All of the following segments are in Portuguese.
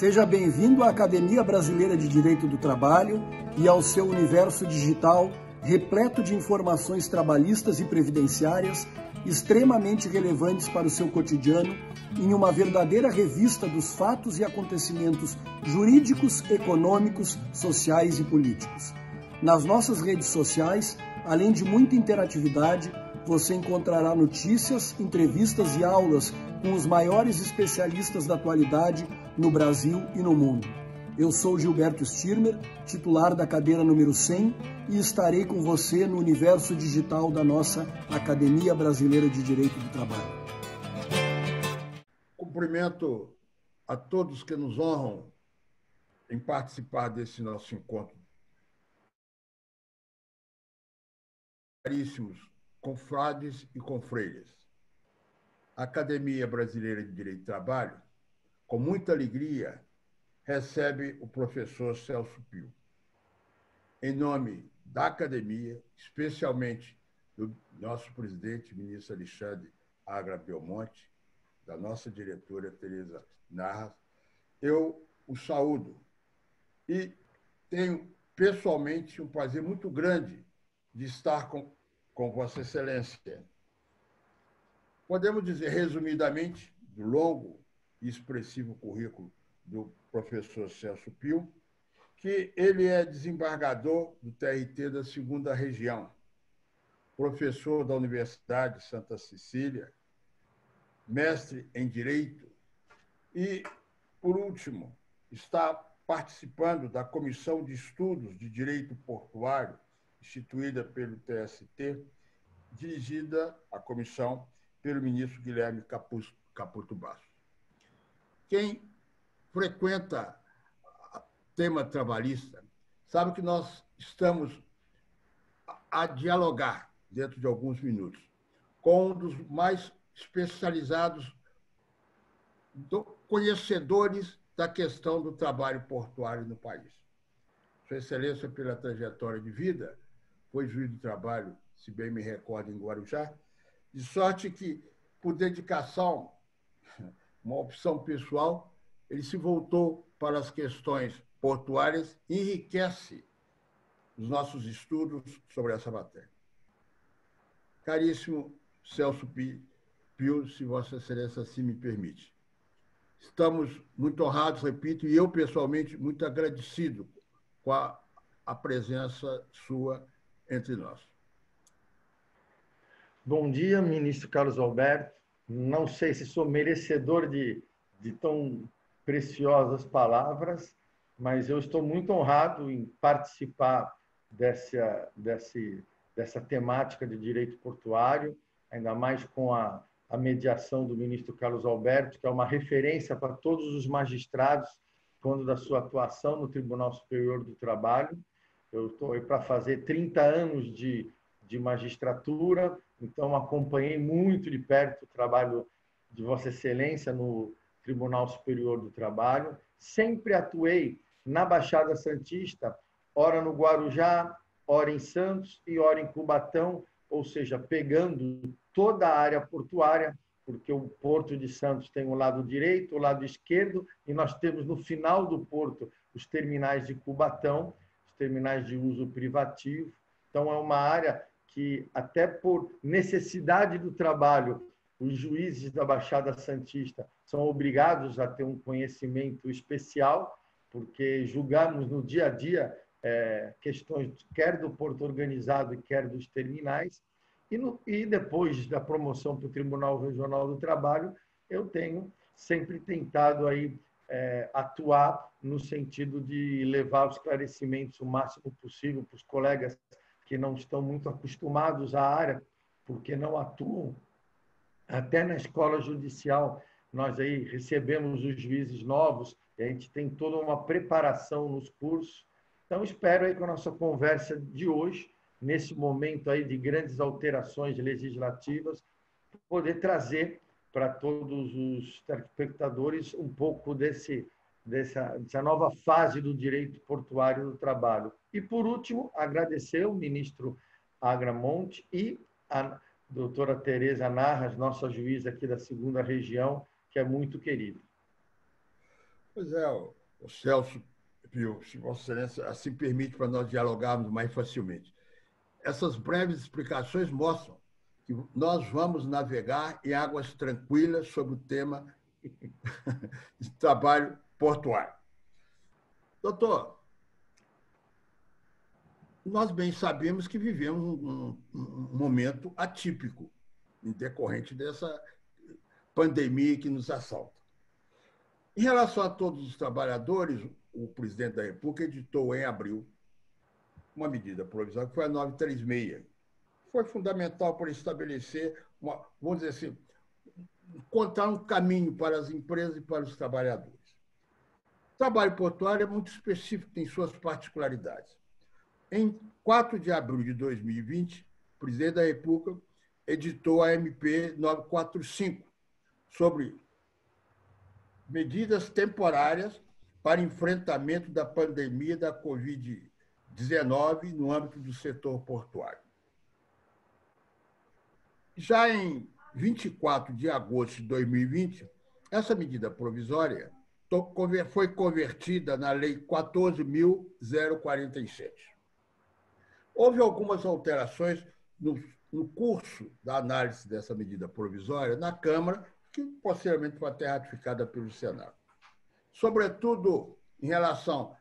Seja bem-vindo à Academia Brasileira de Direito do Trabalho e ao seu universo digital repleto de informações trabalhistas e previdenciárias extremamente relevantes para o seu cotidiano, em uma verdadeira revista dos fatos e acontecimentos jurídicos, econômicos, sociais e políticos. Nas nossas redes sociais, além de muita interatividade, você encontrará notícias, entrevistas e aulas com os maiores especialistas da atualidade no Brasil e no mundo. Eu sou Gilberto Stirmer, titular da cadeira número 100, e estarei com você no universo digital da nossa Academia Brasileira de Direito do Trabalho. Cumprimento a todos que nos honram em participar desse nosso encontro. Caríssimos confrades e confreiras, a Academia Brasileira de Direito do Trabalho, com muita alegria, recebe o professor Celso Pio. Em nome da Academia, especialmente do nosso presidente, ministro Alexandre Agra Belmonte, da nossa diretora Tereza Narras, eu o saúdo e tenho pessoalmente um prazer muito grande de estar com Vossa Excelência. Podemos dizer, resumidamente, do longo e expressivo currículo do professor Celso Pio, que ele é desembargador do TRT da 2ª Região, professor da Universidade de Santa Cecília, mestre em Direito e, por último, está participando da Comissão de Estudos de Direito Portuário, instituída pelo TST, dirigida a comissão pelo ministro Guilherme Caputo Bastos. Quem frequenta o tema trabalhista sabe que nós estamos a dialogar, dentro de alguns minutos, com um dos mais especializados conhecedores da questão do trabalho portuário no país. Sua Excelência, pela trajetória de vida, foi juiz do trabalho, se bem me recordo, em Guarujá, de sorte que, por dedicação, uma opção pessoal, ele se voltou para as questões portuárias e enriquece os nossos estudos sobre essa matéria. Caríssimo Celso Pio, se Vossa Excelência assim me permite. Estamos muito honrados, repito, e eu, pessoalmente, muito agradecido com a presença sua entre nós. Bom dia, ministro Carlos Alberto. Não sei se sou merecedor de tão preciosas palavras, mas eu estou muito honrado em participar dessa temática de direito portuário, ainda mais com a mediação do ministro Carlos Alberto, que é uma referência para todos os magistrados quando da sua atuação no Tribunal Superior do Trabalho. Eu estou aí para fazer 30 anos de magistratura, então acompanhei muito de perto o trabalho de Vossa Excelência no Tribunal Superior do Trabalho. Sempre atuei na Baixada Santista, ora no Guarujá, ora em Santos e ora em Cubatão, ou seja, pegando toda a área portuária, porque o Porto de Santos tem o lado direito, o lado esquerdo, e nós temos no final do porto os terminais de Cubatão, os terminais de uso privativo. Então, é uma área que, até por necessidade do trabalho, os juízes da Baixada Santista são obrigados a ter um conhecimento especial, porque julgamos no dia a dia questões quer do porto organizado, quer dos terminais. E depois da promoção para o Tribunal Regional do Trabalho, eu tenho sempre tentado aí, atuar no sentido de levar os esclarecimentos o máximo possível para os colegas que não estão muito acostumados à área, porque não atuam. Até na escola judicial, nós aí recebemos os juízes novos, e a gente tem toda uma preparação nos cursos. Então, espero aí com a nossa conversa de hoje, nesse momento aí de grandes alterações legislativas, poder trazer para todos os telespectadores um pouco dessa nova fase do direito portuário do trabalho. E, por último, agradecer ao ministro Agramonte e a doutora Tereza Narras, nossa juíza aqui da 2ª Região, que é muito querida. Pois é, o Celso, Pio, se Vossa Excelência assim permite para nós dialogarmos mais facilmente. Essas breves explicações mostram que nós vamos navegar em águas tranquilas sobre o tema de trabalho portuário. Doutor, nós bem sabemos que vivemos um momento atípico em decorrente dessa pandemia que nos assalta. Em relação a todos os trabalhadores, o presidente da República editou em abril uma medida provisória que foi a 936. Foi fundamental para estabelecer, vamos dizer assim, encontrar um caminho para as empresas e para os trabalhadores. O trabalho portuário é muito específico, tem suas particularidades. Em 4 de abril de 2020, o presidente da República editou a MP 945 sobre medidas temporárias para enfrentamento da pandemia da Covid-19 no âmbito do setor portuário. Já em 24 de agosto de 2020, essa medida provisória foi convertida na Lei 14.047. Houve algumas alterações no curso da análise dessa medida provisória na Câmara, que posteriormente foi até ratificada pelo Senado. Sobretudo em relação à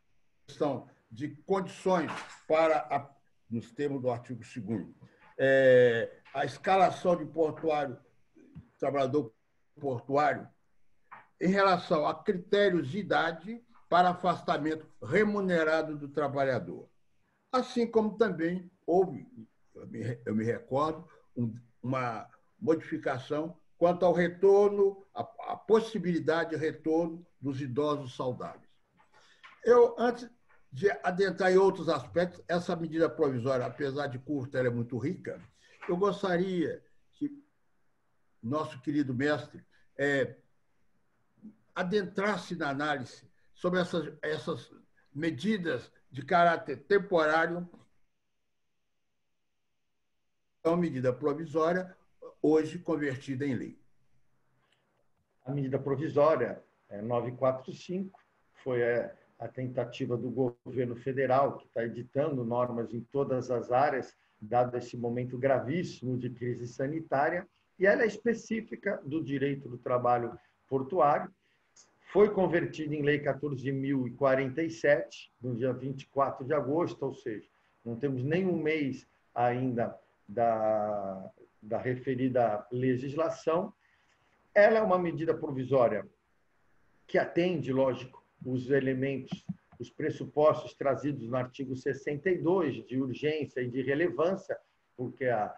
questão de condições para, nos termos do artigo 2º, a escalação de trabalhador portuário, em relação a critérios de idade para afastamento remunerado do trabalhador. Assim como também houve, eu me recordo, uma modificação quanto ao retorno, a possibilidade de retorno dos idosos saudáveis. Antes de adentrar em outros aspectos, essa medida provisória, apesar de curta, ela é muito rica. Eu gostaria que nosso querido mestre adentrasse na análise sobre essas medidas de caráter temporário, uma medida provisória, hoje convertida em lei. A medida provisória 945 foi a tentativa do governo federal, que está editando normas em todas as áreas, dado esse momento gravíssimo de crise sanitária, e ela é específica do direito do trabalho portuário. Foi convertida em Lei 14.047, no dia 24 de agosto, ou seja, não temos nem um mês ainda da referida legislação. Ela é uma medida provisória que atende, lógico, os elementos, os pressupostos trazidos no artigo 62, de urgência e de relevância, porque a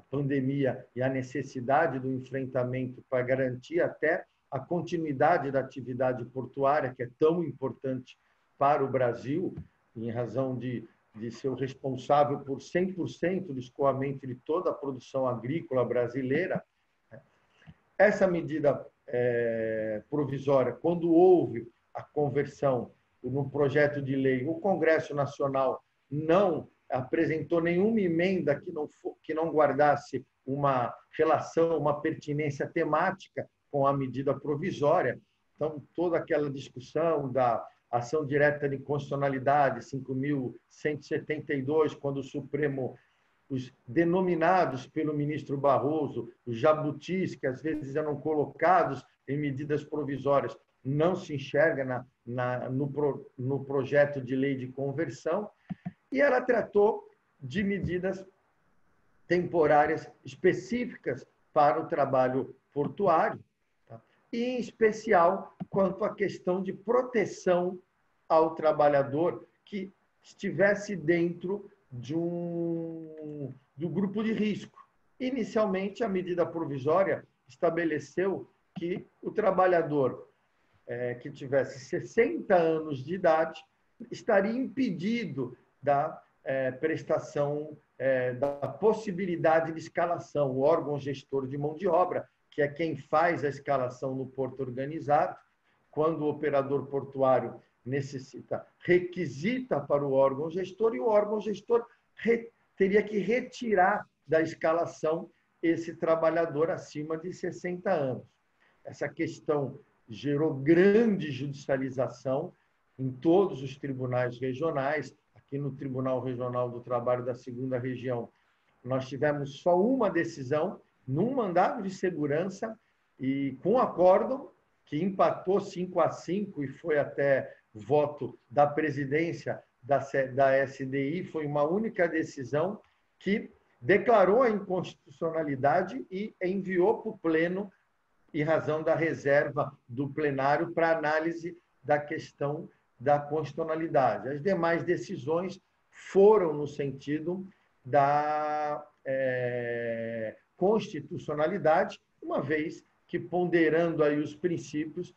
pandemia e a necessidade do enfrentamento para garantir até a continuidade da atividade portuária, que é tão importante para o Brasil, em razão de ser o responsável por 100% do escoamento de toda a produção agrícola brasileira. Essa medida provisória, quando houve a conversão no projeto de lei, o Congresso Nacional não apresentou nenhuma emenda que não guardasse uma relação, uma pertinência temática com a medida provisória. Então, toda aquela discussão da ação direta de inconstitucionalidade, 5.172, quando o Supremo, os denominados pelo ministro Barroso, os jabutis, que às vezes eram colocados em medidas provisórias, não se enxerga no projeto de lei de conversão, e ela tratou de medidas temporárias específicas para o trabalho portuário, e, em especial, quanto à questão de proteção ao trabalhador que estivesse dentro do grupo de risco. Inicialmente, a medida provisória estabeleceu que o trabalhador que tivesse 60 anos de idade estaria impedido da prestação, da possibilidade de escalação. O órgão gestor de mão de obra, que é quem faz a escalação no porto organizado, quando o operador portuário requisita para o órgão gestor, e o órgão gestor teria que retirar da escalação esse trabalhador acima de 60 anos. Essa questão gerou grande judicialização em todos os tribunais regionais. Aqui no Tribunal Regional do Trabalho da 2ª Região, nós tivemos só uma decisão, num mandado de segurança, e com acórdão, que empatou 5-5 e foi até voto da presidência da SDI, foi uma única decisão que declarou a inconstitucionalidade e enviou para o pleno em razão da reserva do plenário para análise da questão da constitucionalidade. As demais decisões foram no sentido da constitucionalidade, uma vez que, ponderando aí os princípios,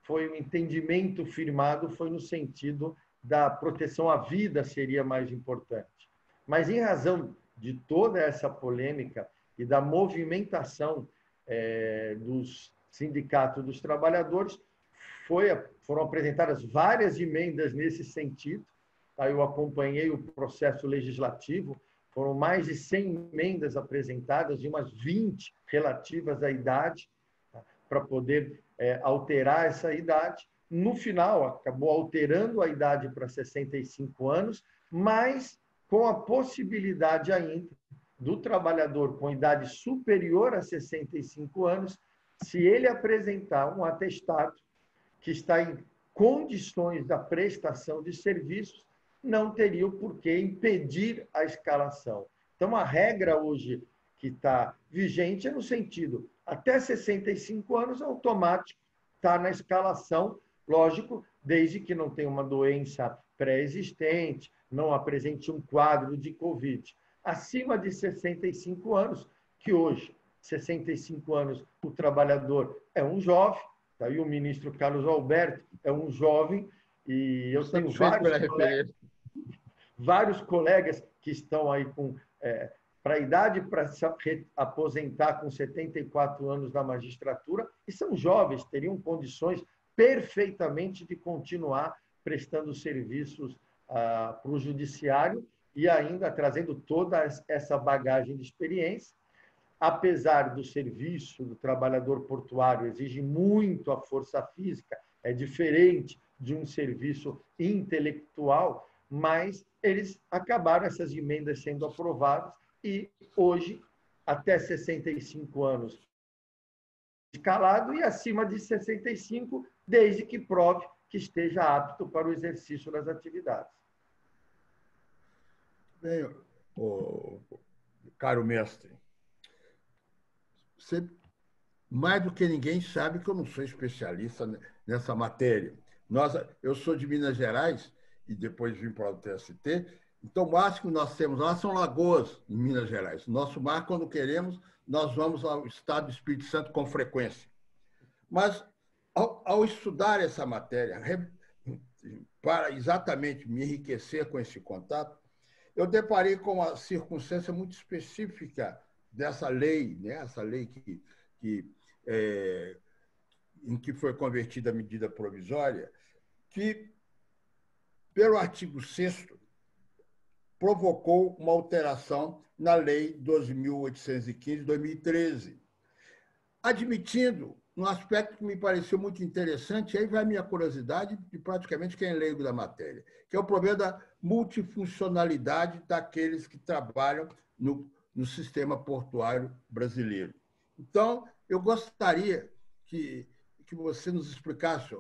foi o entendimento firmado, foi no sentido da proteção à vida seria mais importante. Mas, em razão de toda essa polêmica e da movimentação dos sindicatos dos trabalhadores, foram apresentadas várias emendas nesse sentido. Eu acompanhei o processo legislativo, foram mais de 100 emendas apresentadas, e umas 20 relativas à idade, para poder alterar essa idade. No final, acabou alterando a idade para 65 anos, mas com a possibilidade ainda do trabalhador com idade superior a 65 anos, se ele apresentar um atestado que está em condições da prestação de serviços, não teria o porquê impedir a escalação. Então, a regra hoje que está vigente é no sentido, até 65 anos, automático, está na escalação, lógico, desde que não tenha uma doença pré-existente, não apresente um quadro de Covid. Acima de 65 anos, que hoje, 65 anos, o trabalhador é um jovem, daí o ministro Carlos Alberto é um jovem, e eu tenho vários colegas que estão aí para a idade para se aposentar com 74 anos na magistratura, e são jovens, teriam condições perfeitamente de continuar prestando serviços para o judiciário e ainda trazendo toda essa bagagem de experiência. Apesar do serviço do trabalhador portuário exige muito a força física, é diferente de um serviço intelectual, mas eles acabaram essas emendas sendo aprovadas e hoje, até 65 anos, escalado, e acima de 65, desde que prove que esteja apto para o exercício das atividades. Bem, caro mestre, você, mais do que ninguém, sabe que eu não sou especialista nessa matéria. Eu sou de Minas Gerais e depois vim para o TST, então o máximo que nós temos lá são lagoas em Minas Gerais. Nosso mar, quando queremos, nós vamos ao estado do Espírito Santo com frequência. Mas, ao estudar essa matéria, para exatamente me enriquecer com esse contato, eu deparei com uma circunstância muito específica dessa lei, né? Essa lei em que foi convertida a medida provisória, que, pelo artigo 6º, provocou uma alteração na Lei 12.815, de 2013, admitindo um aspecto que me pareceu muito interessante, aí vai a minha curiosidade de praticamente quem é leigo da matéria, que é o problema da multifuncionalidade daqueles que trabalham no sistema portuário brasileiro. Então, eu gostaria que você nos explicasse,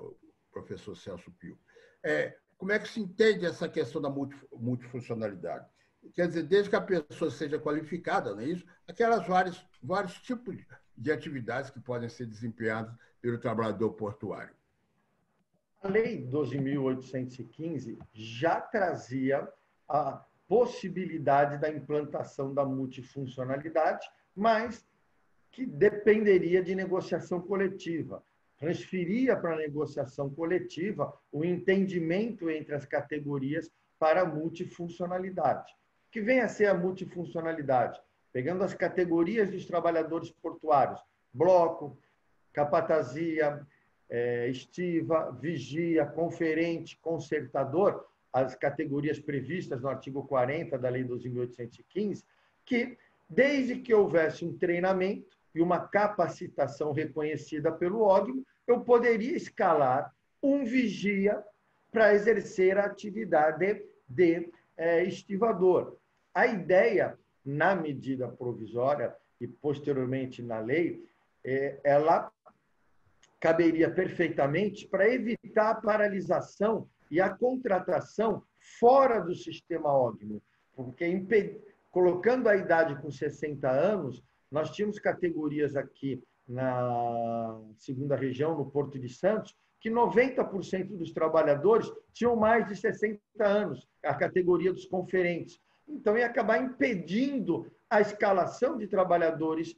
professor Celso Pio, como é que se entende essa questão da multifuncionalidade? Quer dizer, desde que a pessoa seja qualificada, não é isso? Aquelas vários tipos de atividades que podem ser desempenhadas pelo trabalhador portuário. A Lei 12.815 já trazia a possibilidade da implantação da multifuncionalidade, mas que dependeria de negociação coletiva. Transferia para a negociação coletiva o entendimento entre as categorias para a multifuncionalidade. O que vem a ser a multifuncionalidade? Pegando as categorias dos trabalhadores portuários, bloco, capatazia, estiva, vigia, conferente, concertador, as categorias previstas no artigo 40 da Lei 12.815, que, desde que houvesse um treinamento e uma capacitação reconhecida pelo órgão, eu poderia escalar um vigia para exercer a atividade de estivador. A ideia, na medida provisória e posteriormente na lei, ela caberia perfeitamente para evitar a paralisação e a contratação fora do sistema ógnimo, porque colocando a idade com 60 anos, nós tínhamos categorias aqui na segunda região, no Porto de Santos, que 90% dos trabalhadores tinham mais de 60 anos, a categoria dos conferentes. Então, ia acabar impedindo a escalação de trabalhadores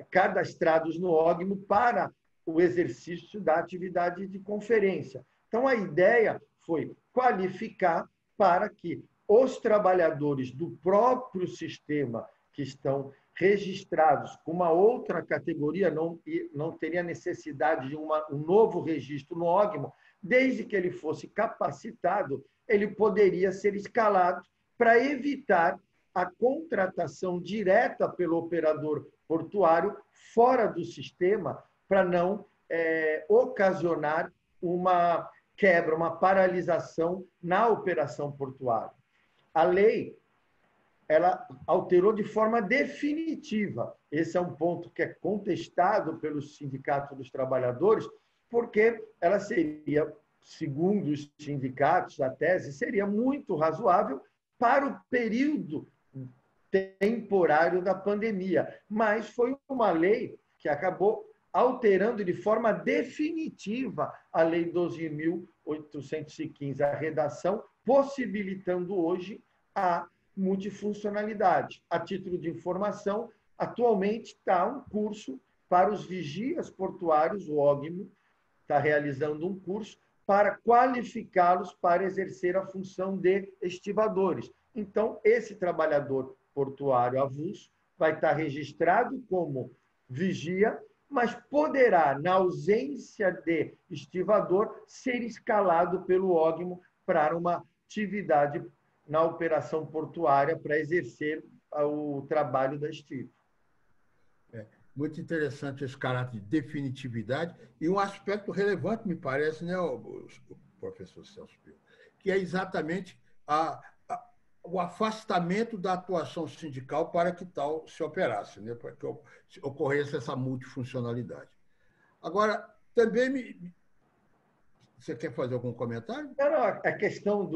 cadastrados no ógnimo para o exercício da atividade de conferência. Então, a ideia foi qualificar para que os trabalhadores do próprio sistema que estão registrados com uma outra categoria, não teria necessidade de um novo registro no ógnimo, desde que ele fosse capacitado, ele poderia ser escalado para evitar a contratação direta pelo operador portuário fora do sistema, para não ocasionar uma quebra, uma paralisação na operação portuária. A lei ela alterou de forma definitiva. Esse é um ponto que é contestado pelos sindicatos dos trabalhadores, porque ela seria, segundo os sindicatos, a tese seria muito razoável para o período temporário da pandemia. Mas foi uma lei que acabou alterando de forma definitiva a Lei 12.815, a redação, possibilitando hoje a multifuncionalidade. A título de informação, atualmente está um curso para os vigias portuários, o ógnimo está realizando um curso para qualificá-los para exercer a função de estivadores. Então, esse trabalhador portuário avulso vai estar registrado como vigia, mas poderá, na ausência de estivador, ser escalado pelo ógnimo para uma atividade na operação portuária para exercer o trabalho da estiva. Muito interessante esse caráter de definitividade e um aspecto relevante, me parece, né, o professor Celso Pio, que é exatamente o afastamento da atuação sindical para que tal se operasse, né, para que ocorresse essa multifuncionalidade. Agora, também você quer fazer algum comentário? Não, a questão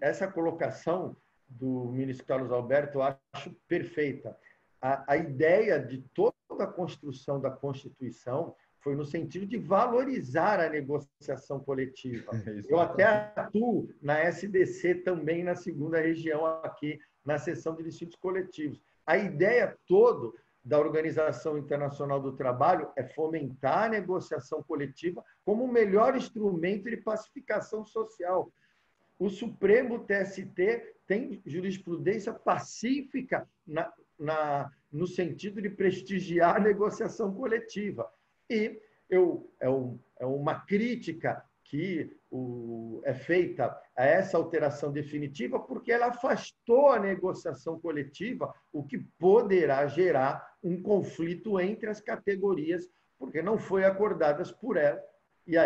essa colocação do ministro Carlos Alberto eu acho perfeita. A ideia de toda a construção da Constituição foi no sentido de valorizar a negociação coletiva. Eu até atuo na SDC também, na segunda região, aqui na seção de distritos coletivos. A ideia toda da Organização Internacional do Trabalho é fomentar a negociação coletiva como o melhor instrumento de pacificação social. O Supremo TST tem jurisprudência pacífica no sentido de prestigiar a negociação coletiva. E é uma crítica que é feita a essa alteração definitiva porque ela afastou a negociação coletiva, o que poderá gerar um conflito entre as categorias, porque não foi acordadas por ela. E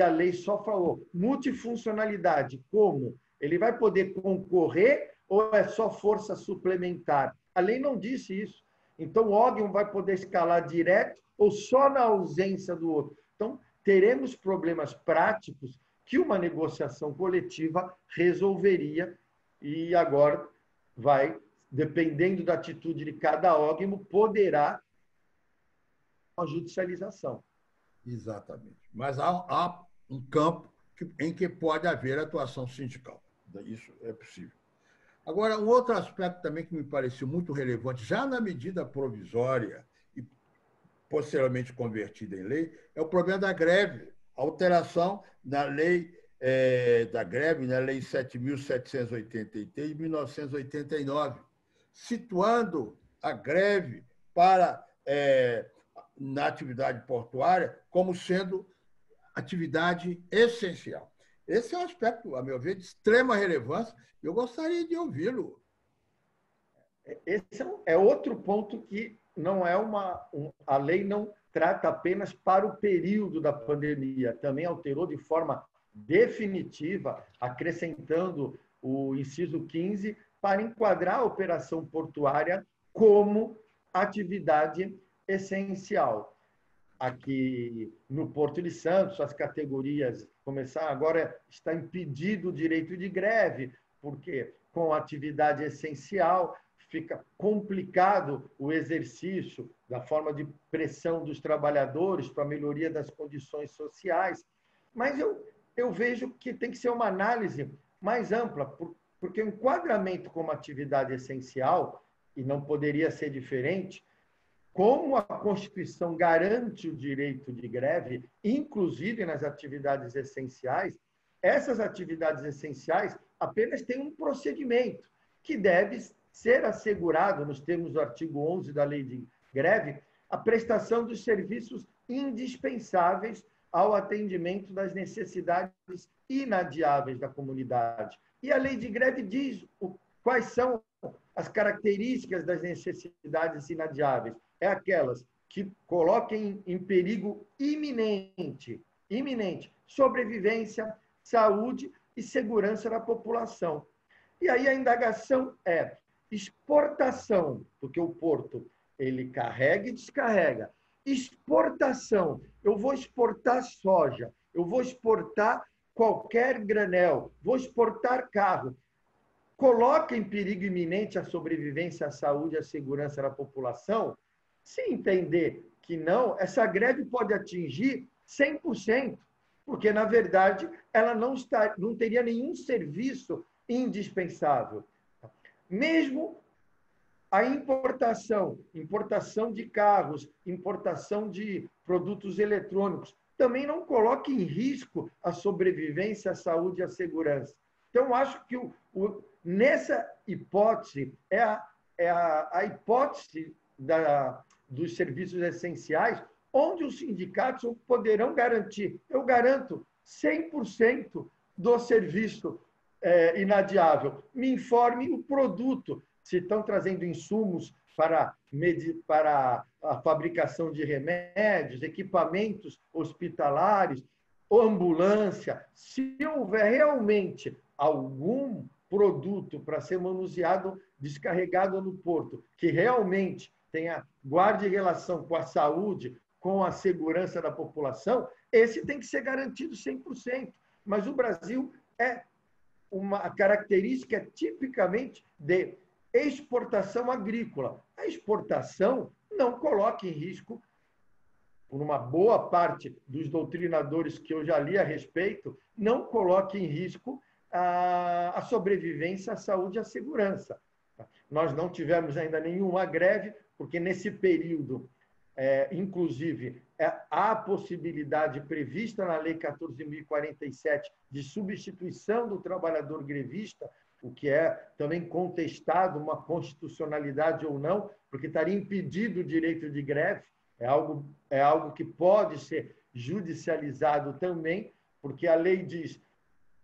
a lei só falou multifuncionalidade, como? Ele vai poder concorrer ou é só força suplementar? A lei não disse isso. Então, o órgão vai poder escalar direto ou só na ausência do outro. Então, teremos problemas práticos que uma negociação coletiva resolveria e agora vai, dependendo da atitude de cada órgão, poderá uma judicialização. Exatamente. Mas há um campo em que pode haver atuação sindical. Isso é possível. Agora, um outro aspecto também que me pareceu muito relevante, já na medida provisória e posteriormente convertida em lei, é o problema da greve, a alteração da lei da greve, na Lei 7.783 de 1989, situando a greve na atividade portuária como sendo atividade essencial. Esse é um aspecto, a meu ver, de extrema relevância. Eu gostaria de ouvi-lo. Esse é outro ponto que não é a lei não trata apenas para o período da pandemia. Também alterou de forma definitiva, acrescentando o inciso 15 para enquadrar a operação portuária como atividade essencial. Aqui no Porto de Santos, as categorias começaram, agora está impedido o direito de greve, porque com a atividade essencial fica complicado o exercício da forma de pressão dos trabalhadores para a melhoria das condições sociais. Mas eu vejo que tem que ser uma análise mais ampla, porque o enquadramento como atividade essencial, e não poderia ser diferente, como a Constituição garante o direito de greve, inclusive nas atividades essenciais, essas atividades essenciais apenas têm um procedimento que deve ser assegurado, nos termos do artigo 11 da Lei de Greve, a prestação dos serviços indispensáveis ao atendimento das necessidades inadiáveis da comunidade. E a Lei de Greve diz quais são as características das necessidades inadiáveis. É aquelas que coloquem em perigo iminente, sobrevivência, saúde e segurança da população. E aí a indagação é exportação, porque o porto ele carrega e descarrega. Exportação, eu vou exportar soja, eu vou exportar qualquer granel, vou exportar carro. Coloca em perigo iminente a sobrevivência, a saúde e a segurança da população? Se entender que não, essa greve pode atingir 100%, porque, na verdade, ela não teria nenhum serviço indispensável. Mesmo a importação de carros, importação de produtos eletrônicos, também não coloca em risco a sobrevivência, a saúde e a segurança. Então, acho que nessa hipótese, é a hipótese dos serviços essenciais, onde os sindicatos poderão garantir, eu garanto, 100% do serviço inadiável. Me informe o produto, se estão trazendo insumos para a fabricação de remédios, equipamentos hospitalares, ambulância. Se houver realmente algum produto para ser manuseado, descarregado no porto, que realmente guarde relação com a saúde, com a segurança da população, esse tem que ser garantido 100%. Mas o Brasil uma característica tipicamente de exportação agrícola. A exportação não coloca em risco, por uma boa parte dos doutrinadores que eu já li a respeito, não coloca em risco a sobrevivência, a saúde e a segurança. Nós não tivemos ainda nenhuma greve, porque nesse período, inclusive, há a possibilidade prevista na Lei 14.047 de substituição do trabalhador grevista, o que é também contestado uma constitucionalidade ou não, porque estaria impedido o direito de greve, é algo que pode ser judicializado também, porque a lei diz,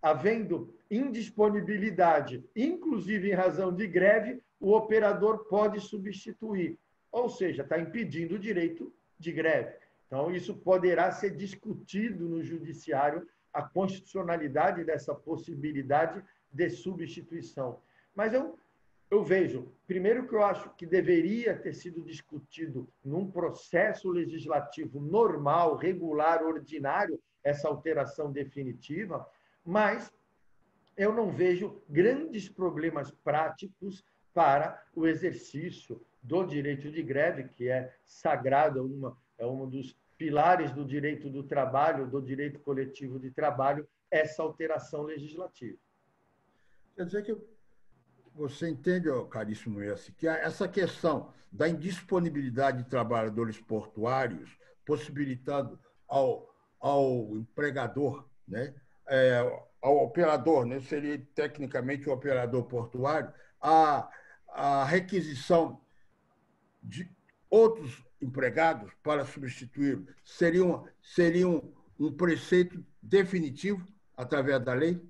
havendo indisponibilidade, inclusive em razão de greve, o operador pode substituir, ou seja, está impedindo o direito de greve. Então, isso poderá ser discutido no judiciário, a constitucionalidade dessa possibilidade de substituição. Mas eu vejo, primeiro que eu acho que deveria ter sido discutido num processo legislativo normal, regular, ordinário, essa alteração definitiva, mas eu não vejo grandes problemas práticos para o exercício do direito de greve, que é sagrado, é um dos pilares do direito do trabalho, do direito coletivo de trabalho, essa alteração legislativa. Quer dizer que você entende, caríssimo esse, que essa questão da indisponibilidade de trabalhadores portuários, possibilitando ao empregador, né, ao operador, né, seria tecnicamente o operador portuário, a requisição de outros empregados para substituí-lo, seria um preceito definitivo através da lei?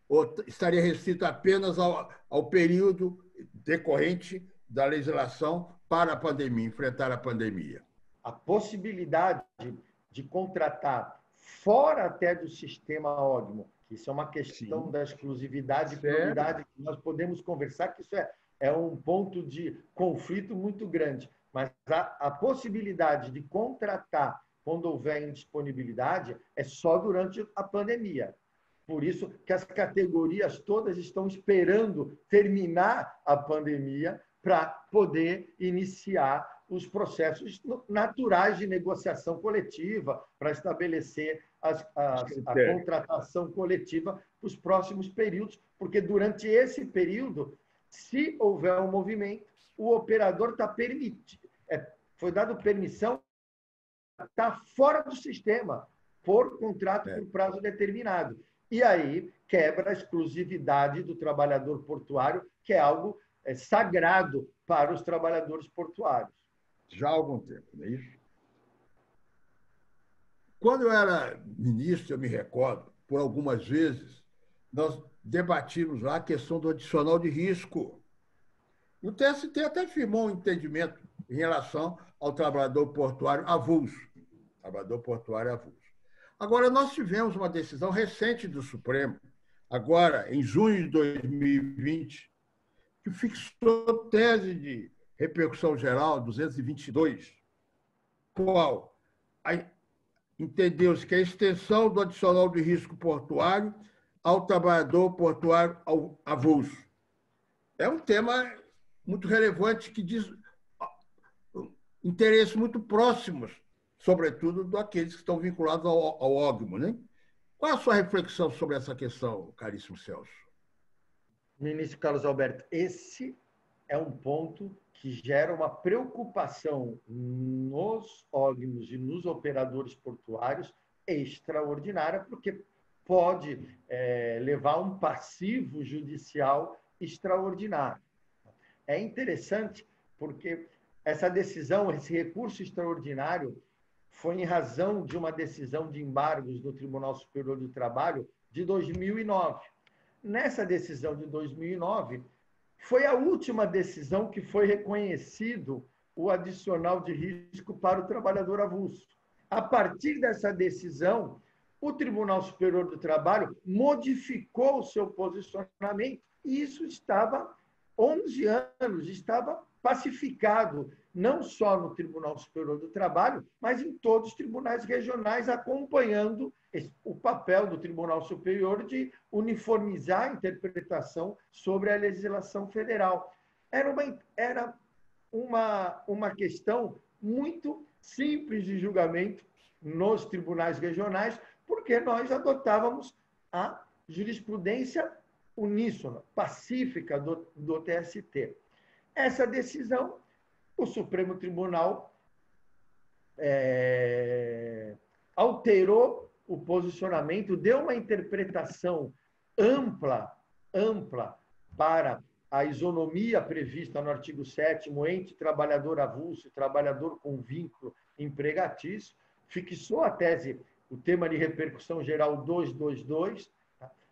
Ou estaria restrito apenas ao período decorrente da legislação para a pandemia, enfrentar a pandemia? a possibilidade de contratar fora até do sistema OGMO, que isso é uma questão da exclusividade e prioridade, que nós podemos conversar, que isso é um ponto de conflito muito grande. Mas a possibilidade de contratar quando houver indisponibilidade é só durante a pandemia. Por isso que as categorias todas estão esperando terminar a pandemia para poder iniciar os processos naturais de negociação coletiva, para estabelecer a contratação coletiva para os próximos períodos, porque durante esse período, se houver um movimento, o operador está permitido, foi dado permissão, está fora do sistema, por contrato por prazo determinado. E aí quebra a exclusividade do trabalhador portuário, que é algo sagrado para os trabalhadores portuários. Já há algum tempo, não é isso? Quando eu era ministro, eu me recordo, por algumas vezes, nós debatimos lá a questão do adicional de risco. E o TST até firmou um entendimento em relação ao trabalhador portuário avulso. Trabalhador portuário avulso. Agora, nós tivemos uma decisão recente do Supremo, agora, em junho de 2020, que fixou tese de repercussão geral 222, qual entendeu-se que a extensão do adicional de risco portuário ao trabalhador portuário avulso. É um tema muito relevante que diz interesses muito próximos, sobretudo daqueles que estão vinculados ao OGMO, né? Qual é a sua reflexão sobre essa questão, caríssimo Celso? Ministro Carlos Alberto, esse é um ponto que gera uma preocupação nos OGMOs e nos operadores portuários extraordinária, porque pode levar a um passivo judicial extraordinário. É interessante porque essa decisão, esse recurso extraordinário, foi em razão de uma decisão de embargos do Tribunal Superior do Trabalho de 2009. Nessa decisão de 2009, foi a última decisão que foi reconhecido o adicional de risco para o trabalhador avulso. A partir dessa decisão, o Tribunal Superior do Trabalho modificou o seu posicionamento e isso estava 11 anos, estava pacificado, não só no Tribunal Superior do Trabalho, mas em todos os tribunais regionais, acompanhando o papel do Tribunal Superior de uniformizar a interpretação sobre a legislação federal. Era uma questão muito simples de julgamento nos tribunais regionais, porque nós adotávamos a jurisprudência uníssona, pacífica do TST. Essa decisão, o Supremo Tribunal alterou o posicionamento, deu uma interpretação ampla para a isonomia prevista no artigo 7º entre trabalhador avulso e trabalhador com vínculo empregatício, fixou a tese, o tema de repercussão geral 222,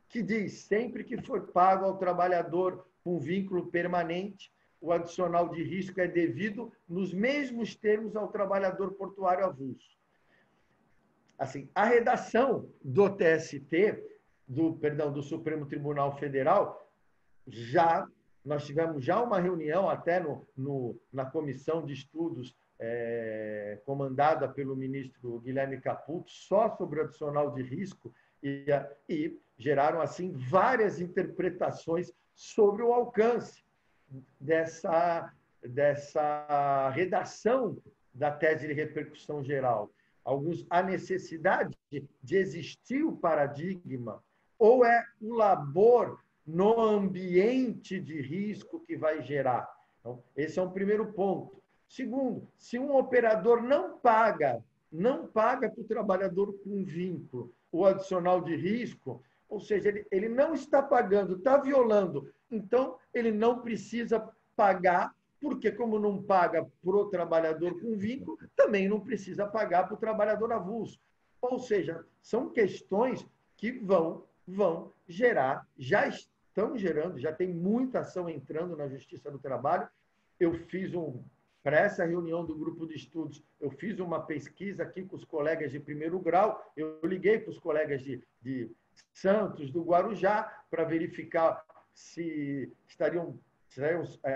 que diz sempre que for pago ao trabalhador com vínculo permanente, o adicional de risco é devido nos mesmos termos ao trabalhador portuário avulso. Assim, a redação do TST, do Supremo Tribunal Federal, nós tivemos já uma reunião até na comissão de estudos comandada pelo ministro Guilherme Caputo, só sobre o adicional de risco, e geraram, assim, várias interpretações sobre o alcance dessa redação da tese de repercussão geral. A necessidade de existir o paradigma, ou é o labor no ambiente de risco que vai gerar. Então, esse é um primeiro ponto. Segundo, se um operador não paga para o trabalhador com vínculo o adicional de risco, ou seja, ele não está pagando, está violando, então ele não precisa pagar, porque como não paga para o trabalhador com vínculo, também não precisa pagar para o trabalhador avulso. Ou seja, são questões que vão gerar, já estão gerando, já tem muita ação entrando na Justiça do Trabalho. Eu fiz para essa reunião do grupo de estudos, eu fiz uma pesquisa aqui com os colegas de primeiro grau, eu liguei para os colegas de Santos, do Guarujá, para verificar se estariam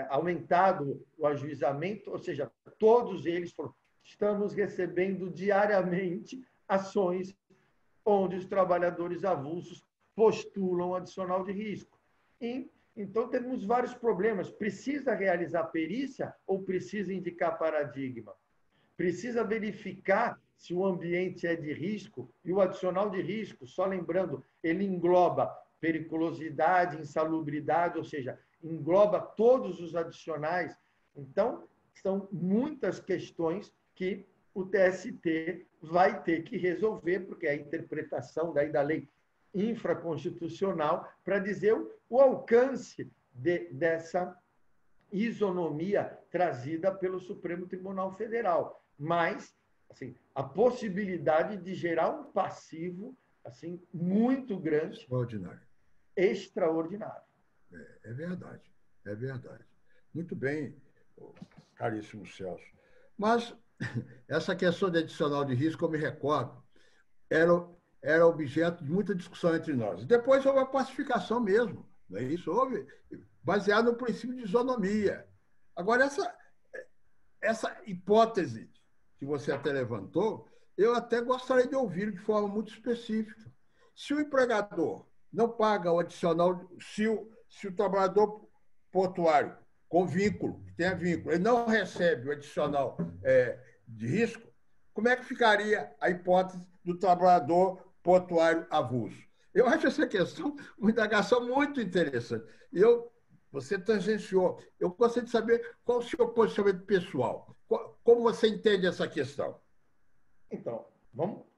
aumentado o ajuizamento, ou seja, todos eles falaram, estamos recebendo diariamente ações onde os trabalhadores avulsos postulam adicional de risco. Então, temos vários problemas. Precisa realizar perícia ou precisa indicar paradigma? Precisa verificar se o ambiente é de risco e o adicional de risco, só lembrando, ele engloba periculosidade, insalubridade, ou seja, engloba todos os adicionais. Então, são muitas questões que o TST vai ter que resolver, porque é a interpretação da lei infraconstitucional para dizer o alcance dessa isonomia trazida pelo Supremo Tribunal Federal. Mas, assim, a possibilidade de gerar um passivo assim, muito grande. Extraordinário. Extraordinário. É verdade, é verdade. Muito bem, caríssimo Celso. Mas essa questão de adicional de risco, eu me recordo, era objeto de muita discussão entre nós. Depois houve a pacificação mesmo, não é isso? Houve, baseado no princípio de isonomia. Agora, essa hipótese que você até levantou, eu até gostaria de ouvir de forma muito específica. Se o empregador não paga o adicional, se o trabalhador portuário com vínculo, que tenha vínculo, ele não recebe o adicional de risco, como é que ficaria a hipótese do trabalhador portuário avulso? Eu acho essa questão uma indagação muito interessante. Você tangenciou. Eu gostaria de saber qual o seu posicionamento pessoal. Como você entende essa questão? Então,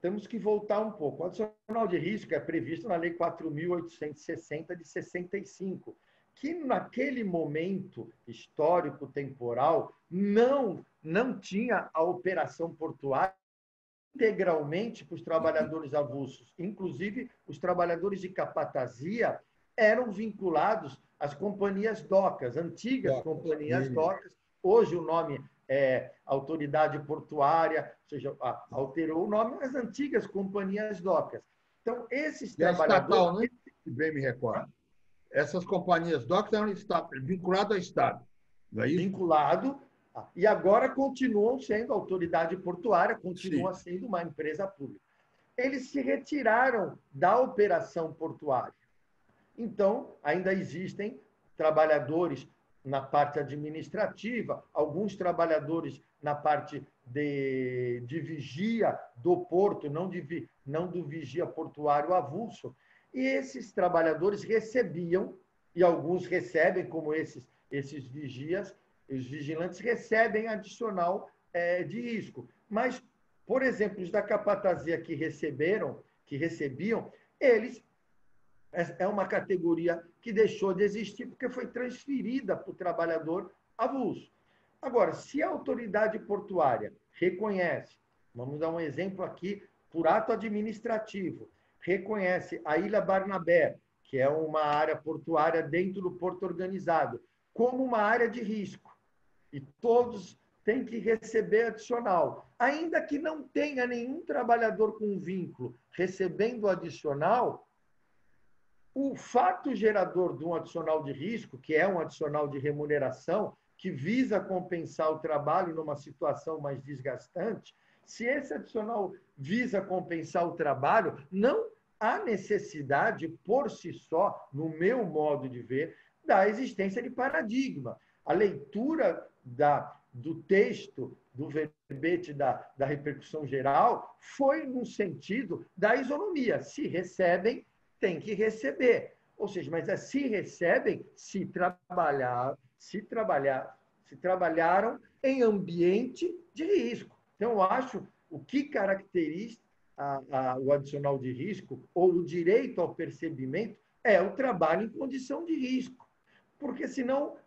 temos que voltar um pouco. O adicional de risco é previsto na Lei 4.860 de 65, que naquele momento histórico, temporal, não tinha a operação portuária integralmente para os trabalhadores avulsos. Inclusive, os trabalhadores de capatazia eram vinculados às companhias docas, antigas companhias docas. Hoje o nome é Autoridade Portuária, ou seja, alterou o nome, mas antigas companhias docas. Então, esses trabalhadores... Estatal, né? Bem me recordo. Essas companhias docas eram vinculadas ao Estado, não é isso? Vinculado, e agora continuam sendo autoridade portuária, continua sendo uma empresa pública. Eles se retiraram da operação portuária. Então, ainda existem trabalhadores na parte administrativa, alguns trabalhadores na parte de vigia do porto, não do vigia portuário avulso, e esses trabalhadores recebiam, e alguns recebem, como esses vigias, os vigilantes recebem adicional de risco. Mas, por exemplo, os da capatazia que recebiam, eles é uma categoria que deixou de existir porque foi transferida para o trabalhador avulso. Agora, se a autoridade portuária reconhece, vamos dar um exemplo aqui, por ato administrativo, reconhece a Ilha Barnabé, que é uma área portuária dentro do porto organizado, como uma área de risco, e todos têm que receber adicional. Ainda que não tenha nenhum trabalhador com vínculo recebendo adicional, o fato gerador de um adicional de risco, que é um adicional de remuneração, que visa compensar o trabalho numa situação mais desgastante, se esse adicional visa compensar o trabalho, não há necessidade, por si só, no meu modo de ver, da existência de paradigma. A leitura do texto, do verbete da repercussão geral, foi no sentido da isonomia. Se recebem, tem que receber. Ou seja, mas se recebem, se trabalharam em ambiente de risco. Então, eu acho o que caracteriza o adicional de risco ou o direito ao percebimento é o trabalho em condição de risco. Porque, senão,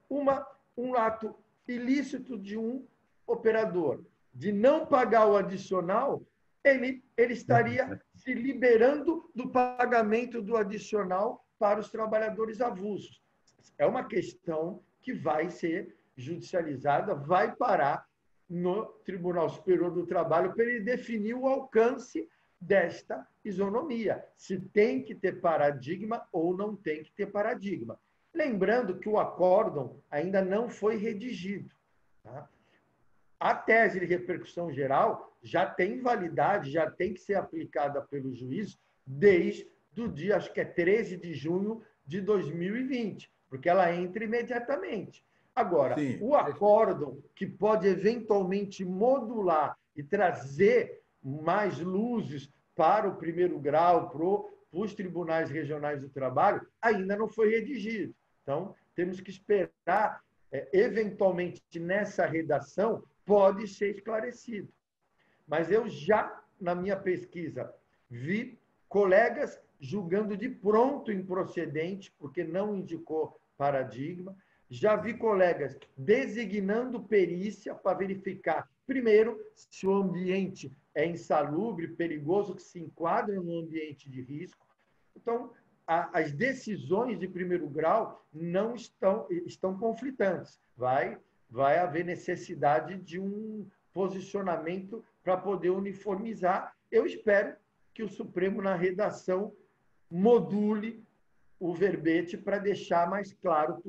um ato ilícito de um operador de não pagar o adicional, ele estaria se liberando do pagamento do adicional para os trabalhadores avulsos. É uma questão que vai ser judicializada, vai parar no Tribunal Superior do Trabalho para ele definir o alcance desta isonomia, se tem que ter paradigma ou não tem que ter paradigma. Lembrando que o acórdão ainda não foi redigido. Tá? A tese de repercussão geral já tem validade, já tem que ser aplicada pelo juiz desde o dia, acho que é 13 de junho de 2020, porque ela entra imediatamente. Agora, Sim. o acórdão, que pode eventualmente modular e trazer mais luzes para o primeiro grau, para os tribunais regionais do trabalho, ainda não foi redigido. Então, temos que esperar, eventualmente, nessa redação, pode ser esclarecido. Mas eu já, na minha pesquisa, vi colegas julgando de pronto improcedente, porque não indicou paradigma. Já vi colegas designando perícia para verificar, primeiro, se o ambiente é insalubre, perigoso, que se enquadra no ambiente de risco. Então, as decisões de primeiro grau não estão conflitantes. Vai haver necessidade de um posicionamento para poder uniformizar. Eu espero que o Supremo, na redação, module o verbete para deixar mais claro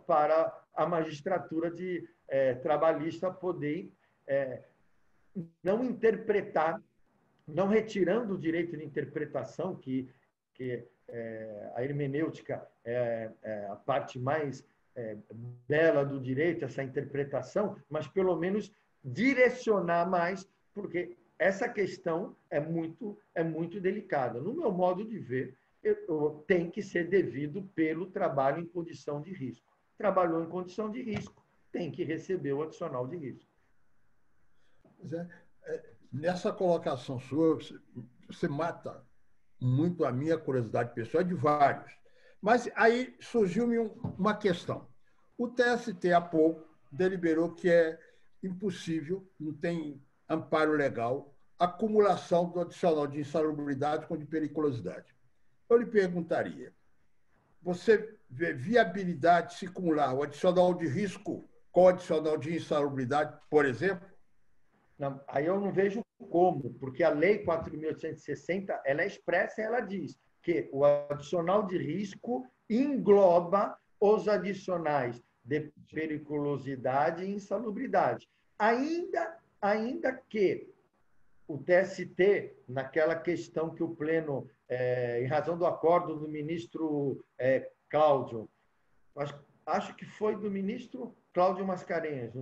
para a magistratura trabalhista poder não interpretar, não retirando o direito de interpretação, que a hermenêutica é a parte mais bela do direito, essa interpretação, mas pelo menos direcionar mais, porque essa questão é muito delicada. No meu modo de ver, tem que ser devido pelo trabalho em condição de risco. Trabalhou em condição de risco, tem que receber o adicional de risco. Nessa colocação sua, você mata muito a minha curiosidade pessoal, de vários. Mas aí surgiu-me uma questão. O TST, há pouco, deliberou que é impossível, não tem amparo legal, acumulação do adicional de insalubridade com de periculosidade. Eu lhe perguntaria, você vê viabilidade de se acumular o adicional de risco com o adicional de insalubridade, por exemplo? Não, aí eu não vejo como, porque a Lei 4.860, ela é expressa e ela diz que o adicional de risco engloba os adicionais de periculosidade e insalubridade. Ainda que o TST, naquela questão que o Pleno, em razão do acordo do ministro Cláudio, acho que foi do ministro Cláudio Mascarenhas,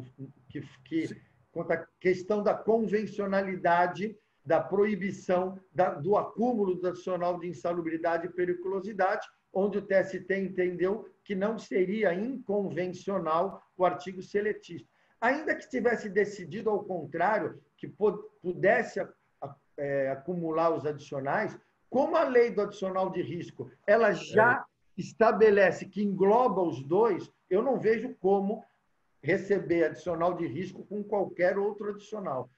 que quanto à questão da convencionalidade, da proibição do acúmulo do adicional de insalubridade e periculosidade, onde o TST entendeu que não seria inconvencional o artigo seletista. Ainda que tivesse decidido ao contrário, que pudesse acumular os adicionais, como a lei do adicional de risco ela já estabelece que engloba os dois, eu não vejo como receber adicional de risco com qualquer outro adicional.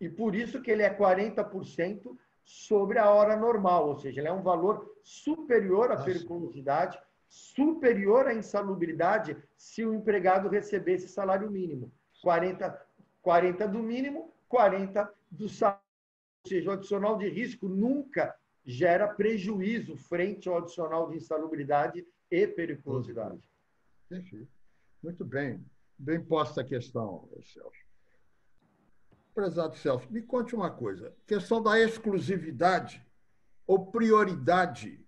E por isso que ele é 40% sobre a hora normal, ou seja, ele é um valor superior à periculosidade, superior à insalubridade, se o empregado recebesse salário mínimo. 40 do mínimo, 40 do salário. Ou seja, o adicional de risco nunca gera prejuízo frente ao adicional de insalubridade e periculosidade. Perfeito. Muito bem. Bem posta a questão, Celso. Prezado Celso, me conte uma coisa. Questão da exclusividade ou prioridade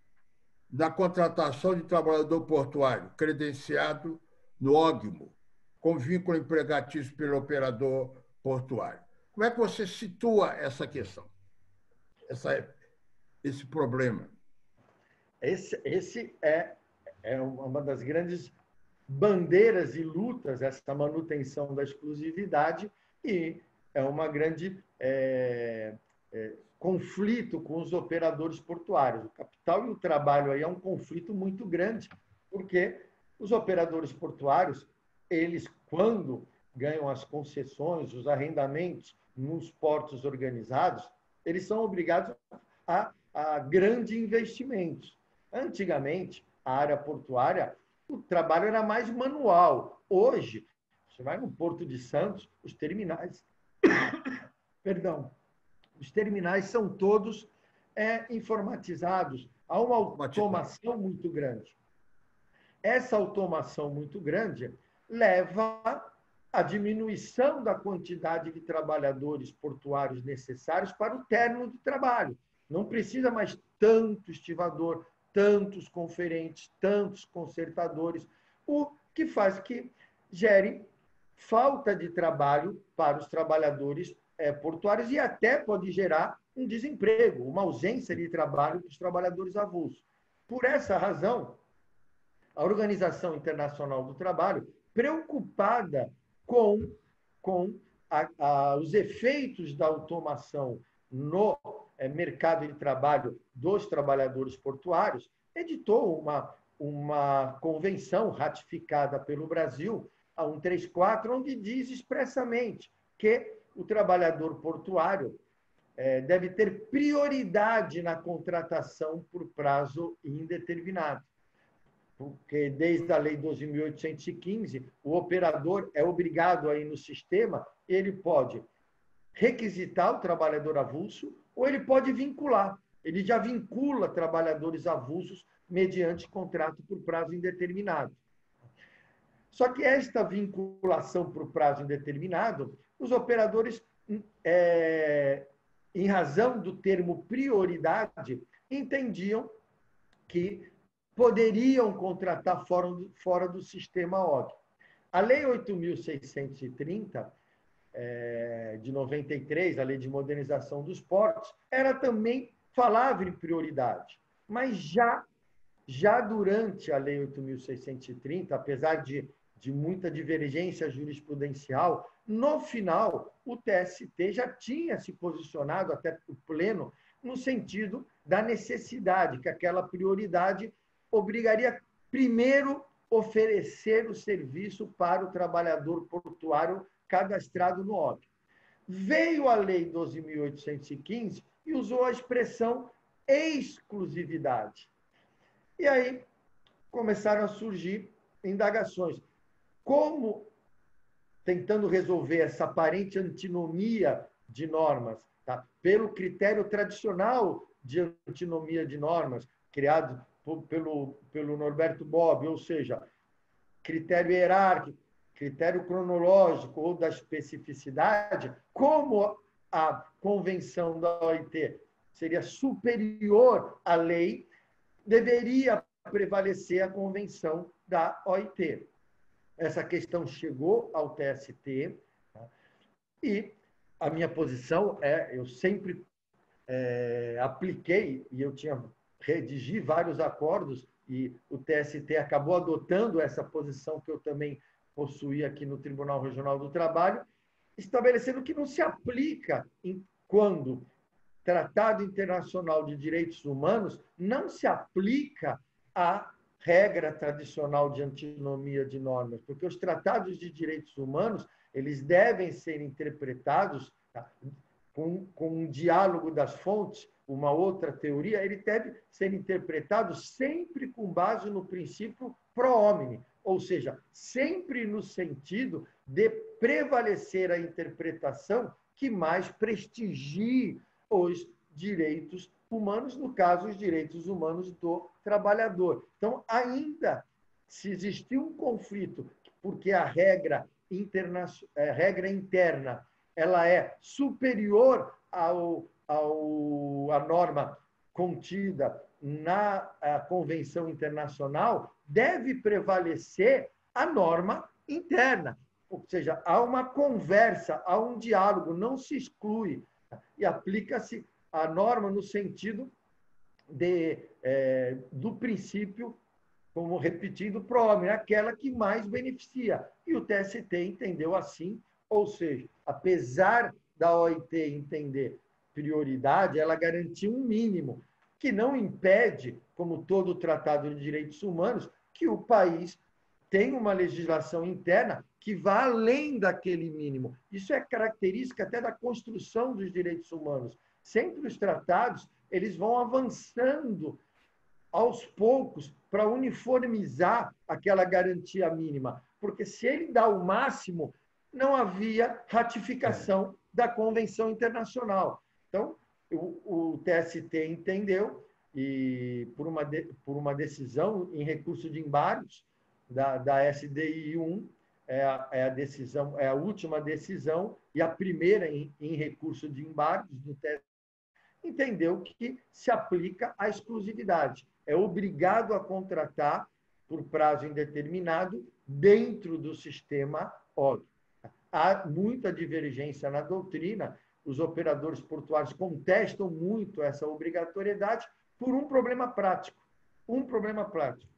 na contratação de trabalhador portuário credenciado no OGMO, com vínculo empregatício pelo operador portuário. Como é que você situa essa questão, esse problema? Esse é uma das grandes bandeiras e lutas, essa manutenção da exclusividade, e é uma grande conflito com os operadores portuários. O capital e o trabalho aí é um conflito muito grande, porque os operadores portuários, eles, quando ganham as concessões, os arrendamentos nos portos organizados, eles são obrigados a grandes investimentos. Antigamente, a área portuária, o trabalho era mais manual. Hoje, Você vai no Porto de Santos, os terminais, perdão, os terminais são todos informatizados. Há uma automação muito grande. Essa automação muito grande leva à diminuição da quantidade de trabalhadores portuários necessários para o término do trabalho. Não precisa mais tanto estivador, tantos conferentes, tantos consertadores, o que faz que gere falta de trabalho para os trabalhadores portuários e até pode gerar um desemprego, uma ausência de trabalho para os trabalhadores avulsos. Por essa razão, a Organização Internacional do Trabalho, preocupada com os efeitos da automação no mercado de trabalho dos trabalhadores portuários, editou uma convenção ratificada pelo Brasil, a 134, onde diz expressamente que o trabalhador portuário deve ter prioridade na contratação por prazo indeterminado. Porque desde a Lei 12.815, o operador é obrigado a ir no sistema, ele pode requisitar o trabalhador avulso ou ele pode vincular. Ele já vincula trabalhadores avulsos mediante contrato por prazo indeterminado. Só que esta vinculação por prazo indeterminado, os operadores, em razão do termo prioridade, entendiam que poderiam contratar fora do sistema OG. A Lei 8.630, de 93, a Lei de Modernização dos Portos, ela também falava em prioridade. Mas já durante a Lei 8.630, apesar de muita divergência jurisprudencial, no final, o TST já tinha se posicionado, até o pleno, no sentido da necessidade, que aquela prioridade obrigaria primeiro oferecer o serviço para o trabalhador portuário cadastrado no OB. Veio a Lei 12.815 e usou a expressão exclusividade. E aí começaram a surgir indagações. Como, tentando resolver essa aparente antinomia de normas, tá? Pelo critério tradicional de antinomia de normas, criado pelo Norberto Bobbio, ou seja, critério hierárquico, critério cronológico ou da especificidade, como a convenção da OIT seria superior à lei, deveria prevalecer a convenção da OIT. Essa questão chegou ao TST, tá? E a minha posição eu sempre apliquei, e eu redigi vários acordos, e o TST acabou adotando essa posição que eu também possuí aqui no Tribunal Regional do Trabalho, estabelecendo que não se aplica quando Tratado Internacional de Direitos Humanos não se aplica a regra tradicional de antinomia de normas, porque os tratados de direitos humanos eles devem ser interpretados, tá, com um diálogo das fontes, uma outra teoria, ele deve ser interpretado sempre com base no princípio pro homine, ou seja, sempre no sentido de prevalecer a interpretação que mais prestigie os direitos humanos, no caso, os direitos humanos do trabalhador. Então, ainda se existir um conflito, porque a regra interna ela é superior à norma contida na Convenção Internacional, deve prevalecer a norma interna. Ou seja, há uma conversa, há um diálogo, não se exclui. E aplica-se a norma no sentido do princípio, como repetindo, pro homine, aquela que mais beneficia. E o TST entendeu assim, ou seja, apesar da OIT entender prioridade, ela garantiu um mínimo, que não impede, como todo tratado de direitos humanos, que o país tenha uma legislação interna que vá além daquele mínimo. Isso é característica até da construção dos direitos humanos. Sempre os tratados, eles vão avançando aos poucos para uniformizar aquela garantia mínima. porque se ele dá o máximo, não havia ratificação da Convenção Internacional. Então, o TST entendeu, e por uma decisão em recurso de embargos da SDI 1, é a última decisão e a primeira em recurso de embargos do TST, entendeu que se aplica a exclusividade. É obrigado a contratar por prazo indeterminado dentro do sistema OG. Há muita divergência na doutrina, os operadores portuários contestam muito essa obrigatoriedade por um problema prático. Um problema prático.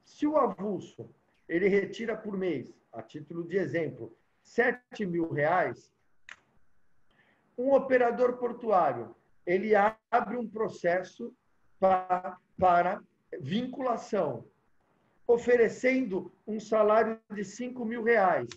Se o avulso ele retira por mês, a título de exemplo, R$7.000, um operador portuário ele abre um processo para vinculação, oferecendo um salário de R$5.000.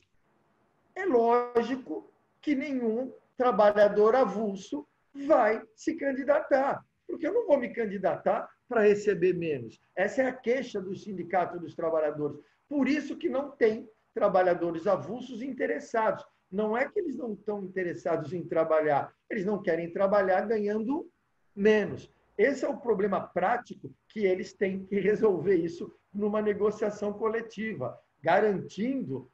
É lógico que nenhum trabalhador avulso vai se candidatar, porque eu não vou me candidatar para receber menos. Essa é a queixa do Sindicato dos Trabalhadores. Por isso que não tem trabalhadores avulsos interessados. Não é que eles não estão interessados em trabalhar, eles não querem trabalhar ganhando menos. Esse é o problema prático que eles têm que resolver isso numa negociação coletiva, garantindo,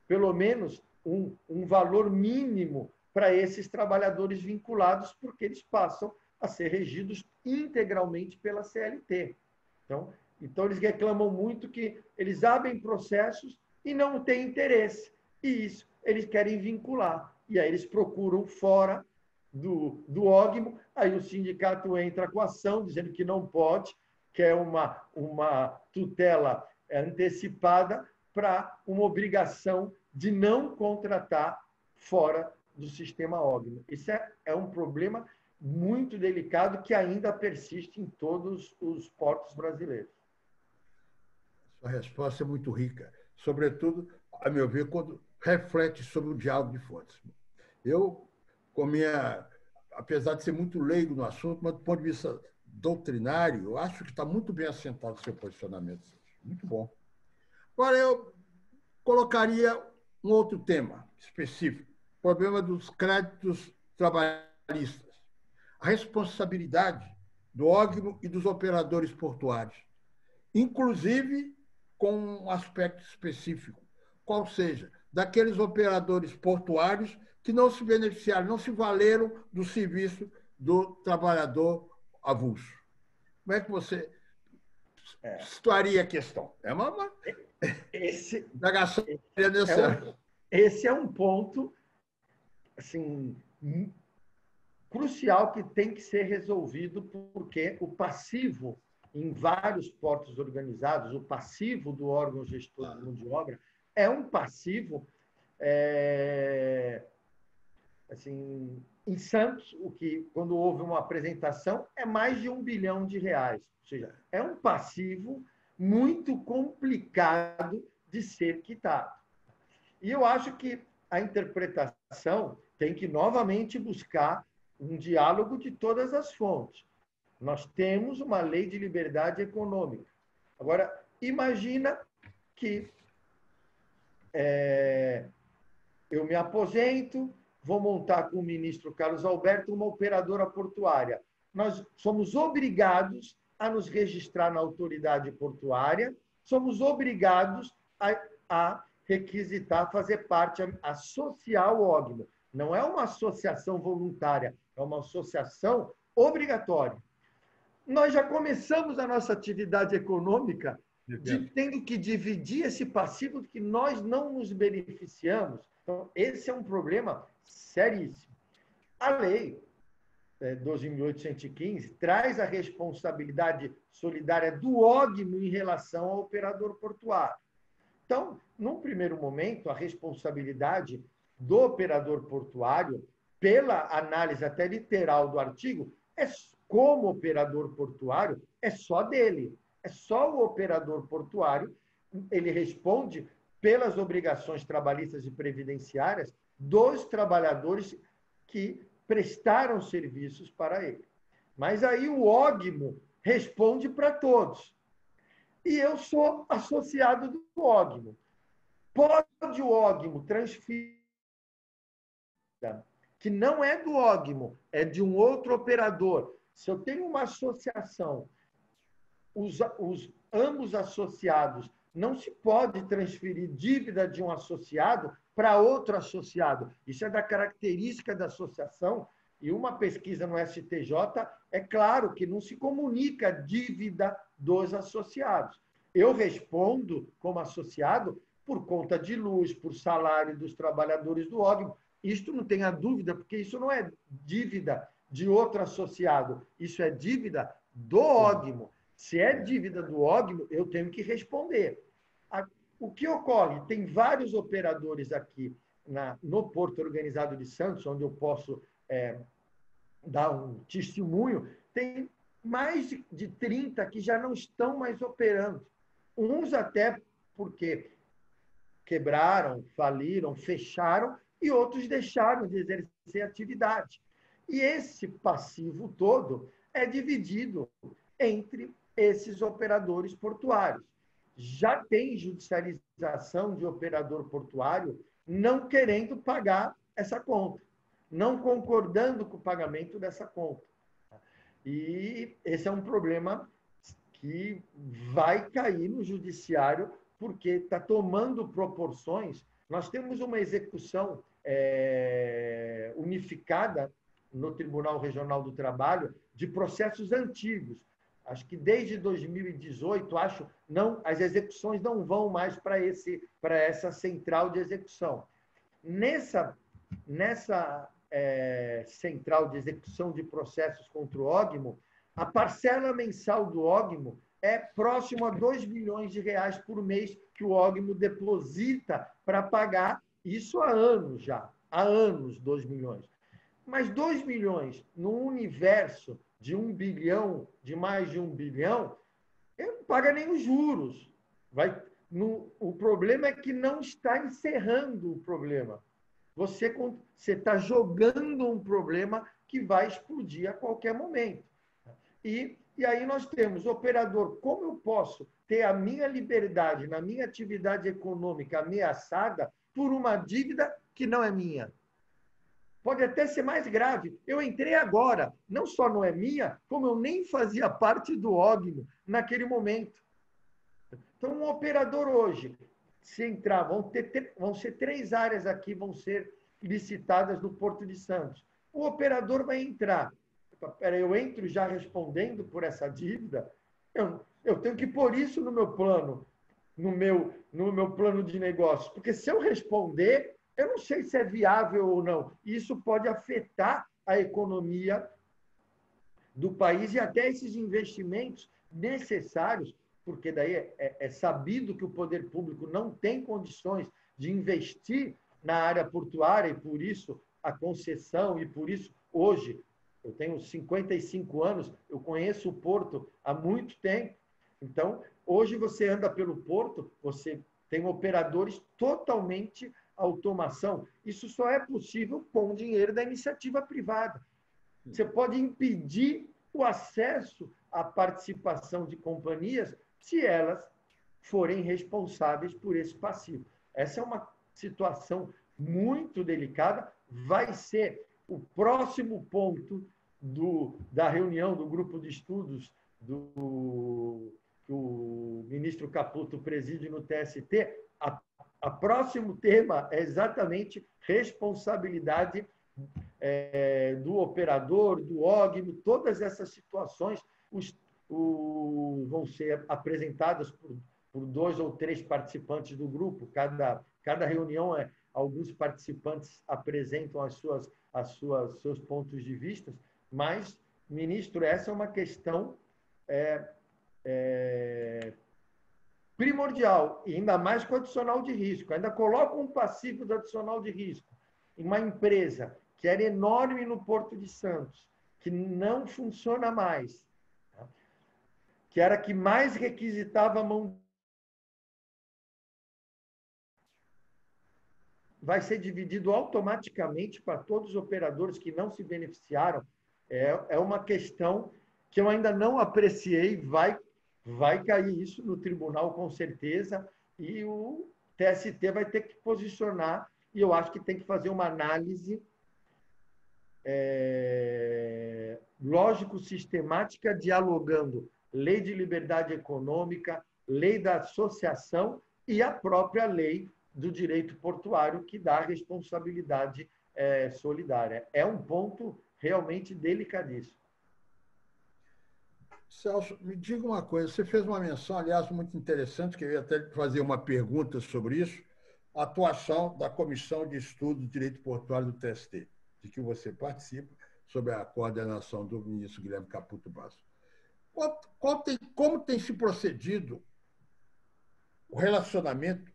pelo menos, um valor mínimo para esses trabalhadores vinculados, porque eles passam a ser regidos integralmente pela CLT. Então eles reclamam muito que eles abrem processos e não têm interesse. E isso eles querem vincular. E aí eles procuram fora do ógmo, aí o sindicato entra com ação, dizendo que não pode, que é uma tutela antecipada para uma obrigação de não contratar fora do sistema ógmo. Isso é um problema muito delicado que ainda persiste em todos os portos brasileiros. Sua resposta é muito rica, sobretudo, a meu ver, quando reflete sobre o diálogo de fontes. Eu, apesar de ser muito leigo no assunto, mas do ponto de vista doutrinário, eu acho que está muito bem assentado o seu posicionamento. Muito bom. Agora, eu colocaria um outro tema específico, o problema dos créditos trabalhistas. A responsabilidade do ógmo e dos operadores portuários, inclusive com um aspecto específico, qual seja, daqueles operadores portuários que não se beneficiaram, não se valeram do serviço do trabalhador avulso. Como é que você situaria a questão? É uma esse é um ponto assim, crucial que tem que ser resolvido, porque o passivo em vários portos organizados, o passivo do órgão gestor de mão de obra é um passivo assim, em Santos, o que, quando houve uma apresentação, é mais de R$1 bilhão. Ou seja, é um passivo muito complicado de ser quitado. E eu acho que a interpretação tem que novamente buscar um diálogo de todas as fontes. Nós temos uma lei de liberdade econômica. Agora, imagina que eu me aposento, vou montar com o ministro Carlos Alberto uma operadora portuária. Nós somos obrigados a nos registrar na autoridade portuária, somos obrigados a requisitar, fazer parte, associar o ógmo. Não é uma associação voluntária, é uma associação obrigatória. Nós já começamos a nossa atividade econômica tendo que dividir esse passivo que nós não nos beneficiamos. Então, esse é um problema seríssimo. A lei 12.815 traz a responsabilidade solidária do ógmo em relação ao operador portuário. Então, num primeiro momento, a responsabilidade do operador portuário, pela análise até literal do artigo, como operador portuário, é só dele. É só o operador portuário, ele responde pelas obrigações trabalhistas e previdenciárias dos trabalhadores que prestaram serviços para ele. Mas aí o ógmo responde para todos. E eu sou associado do ógmo. Pode o ógimo transferir, que não é do ógimo, é de um outro operador. Se eu tenho uma associação, ambos associados, não se pode transferir dívida de um associado para outro associado. Isso é da característica da associação. E uma pesquisa no STJ é claro que não se comunica dívida dos associados. Eu respondo como associado por conta de luz, por salário dos trabalhadores do ógimo. Isto não tenha dúvida, porque isso não é dívida de outro associado, isso é dívida do ógimo. Se é dívida do ógimo, eu tenho que responder. O que ocorre? Tem vários operadores aqui no Porto Organizado de Santos, onde eu posso dar um testemunho, tem mais de 30 que já não estão mais operando. Uns até porque quebraram, faliram, fecharam, e outros deixaram de exercer atividade. E esse passivo todo é dividido entre esses operadores portuários. Já tem judicialização de operador portuário não querendo pagar essa conta, não concordando com o pagamento dessa conta. E esse é um problema que vai cair no judiciário, porque está tomando proporções. Nós temos uma execução unificada no Tribunal Regional do Trabalho de processos antigos. Acho que desde 2018, as execuções não vão mais para essa central de execução. Nessa central de execução de processos contra o ógimo, a parcela mensal do ógimo é próximo a 2 milhões de reais por mês que o ógimo deposita para pagar isso há anos já. Há anos, 2 milhões. Mas 2 milhões num universo de 1 bilhão, de mais de 1 bilhão, ele não paga nem os juros. O problema é que não está encerrando o problema. Você está jogando um problema que vai explodir a qualquer momento. E aí nós temos, operador, como eu posso ter a minha liberdade na minha atividade econômica ameaçada por uma dívida que não é minha? Pode até ser mais grave. Eu entrei agora, não só não é minha, como eu nem fazia parte do ógimo naquele momento. Então, um operador hoje, se entrar, vão ser 3 áreas aqui, vão ser licitadas no Porto de Santos. O operador vai entrar. Eu entro já respondendo por essa dívida, eu tenho que pôr isso no meu plano, no meu plano de negócio. Porque se eu responder, eu não sei se é viável ou não. Isso pode afetar a economia do país e até esses investimentos necessários, porque daí é sabido que o poder público não tem condições de investir na área portuária, e por isso a concessão, e por isso hoje, eu tenho 55 anos, eu conheço o Porto há muito tempo. Então, hoje você anda pelo Porto, você tem operadores totalmente automação. Isso só é possível com o dinheiro da iniciativa privada. Você pode impedir o acesso à participação de companhias se elas forem responsáveis por esse passivo. Essa é uma situação muito delicada, vai ser o próximo ponto da reunião do grupo de estudos que o ministro Caputo preside no TST. O próximo tema é exatamente responsabilidade do operador, do ógimo. Todas essas situações vão ser apresentadas por 2 ou 3 participantes do grupo. Cada reunião, alguns participantes apresentam seus pontos de vista, mas, ministro, essa é uma questão primordial, e ainda mais com o adicional de risco. Ainda coloca um passivo do adicional de risco em uma empresa que era enorme no Porto de Santos, que não funciona mais, tá? Que era a que mais requisitava a mão. Vai ser dividido automaticamente para todos os operadores que não se beneficiaram. É uma questão que eu ainda não apreciei, vai cair isso no tribunal com certeza, e TST vai ter que posicionar, e eu acho que tem que fazer uma análise lógico-sistemática, dialogando lei de liberdade econômica, lei da associação e a própria lei do direito portuário, que dá a responsabilidade solidária. É um ponto realmente delicadíssimo. Celso, me diga uma coisa, você fez uma menção, aliás, muito interessante, que eu ia até fazer uma pergunta sobre isso, a atuação da Comissão de Estudo do Direito Portuário do TST, de que você participa, sob a coordenação do ministro Guilherme Caputo Basso. Como tem se procedido o relacionamento,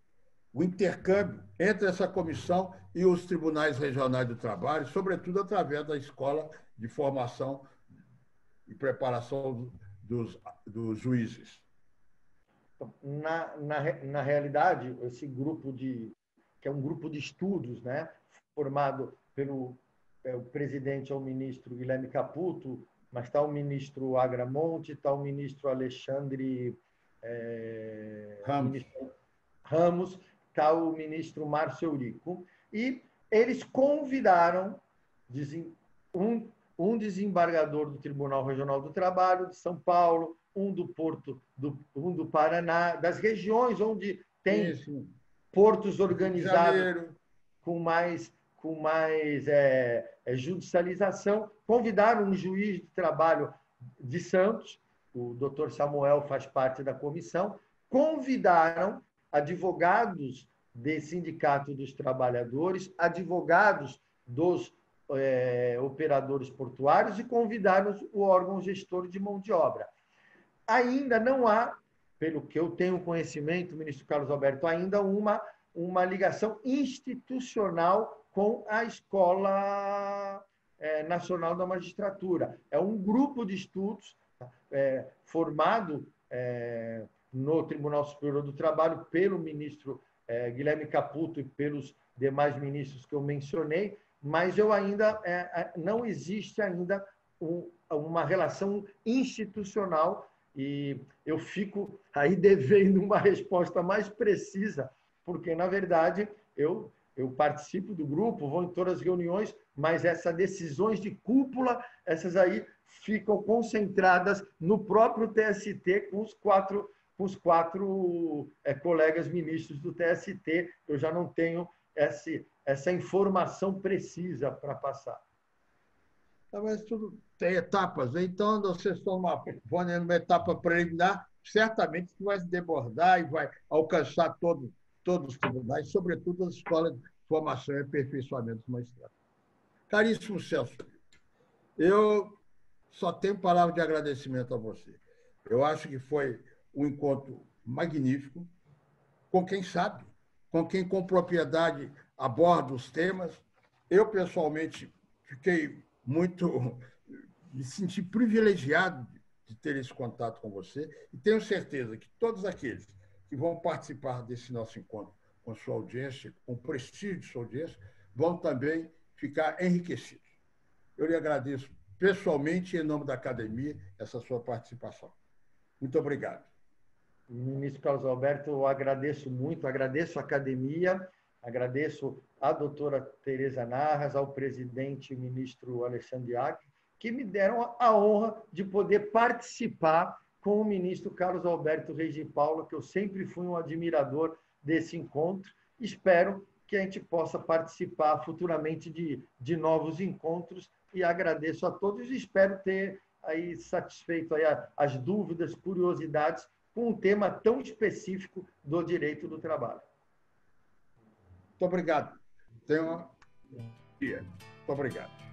o intercâmbio entre essa comissão e os tribunais regionais do trabalho, sobretudo através da Escola de Formação e Preparação dos Juízes? Na realidade, esse grupo que é um grupo de estudos, né, formado pelo o presidente é o ministro Guilherme Caputo, mas está o ministro Agramonte, está o ministro Alexandre Ramos, está o ministro Márcio Eurico, e eles convidaram um desembargador do Tribunal Regional do Trabalho de São Paulo, um do Porto, um do Paraná, das regiões onde tem portos organizados com mais judicialização. Convidaram um juiz de trabalho de Santos, o doutor Samuel faz parte da comissão, convidaram advogados do Sindicato dos Trabalhadores, advogados dos operadores portuários e convidaram o órgão gestor de mão de obra. Ainda não há, pelo que eu tenho conhecimento, ministro Carlos Alberto, ainda uma ligação institucional com a Escola Nacional da Magistratura. É um grupo de estudos formado no Tribunal Superior do Trabalho pelo ministro Guilherme Caputo e pelos demais ministros que eu mencionei, mas não existe ainda uma relação institucional, e eu fico aí devendo uma resposta mais precisa, porque, na verdade, eu participo do grupo, vou em todas as reuniões, mas essas decisões de cúpula, essas aí ficam concentradas no próprio TST com os quatro colegas ministros do TST. Eu já não tenho essa informação precisa para passar. Mas tudo tem etapas, então vocês estão numa etapa preliminar, certamente vai se debordar e vai alcançar todos os tribunais, sobretudo as escolas de formação e aperfeiçoamento dos magistrados. Caríssimo Celso, eu só tenho palavras de agradecimento a você. Eu acho que foi um encontro magnífico, com quem sabe, com quem com propriedade aborda os temas. Eu, pessoalmente, me senti privilegiado de ter esse contato com você e tenho certeza que todos aqueles que vão participar desse nosso encontro com sua audiência, com o prestígio de sua audiência, vão também ficar enriquecidos. Eu lhe agradeço pessoalmente, em nome da academia, essa sua participação. Muito obrigado. Ministro Carlos Alberto, eu agradeço muito, agradeço a academia, agradeço à doutora Tereza Narras, ao presidente ministro Alexandre Iac, que me deram a honra de poder participar com o ministro Carlos Alberto Reis de Paula, que eu sempre fui um admirador desse encontro. Espero que a gente possa participar futuramente de novos encontros e agradeço a todos e espero ter aí satisfeito aí as dúvidas, curiosidades com um tema tão específico do direito do trabalho. Muito obrigado. Tenha um dia. Muito obrigado.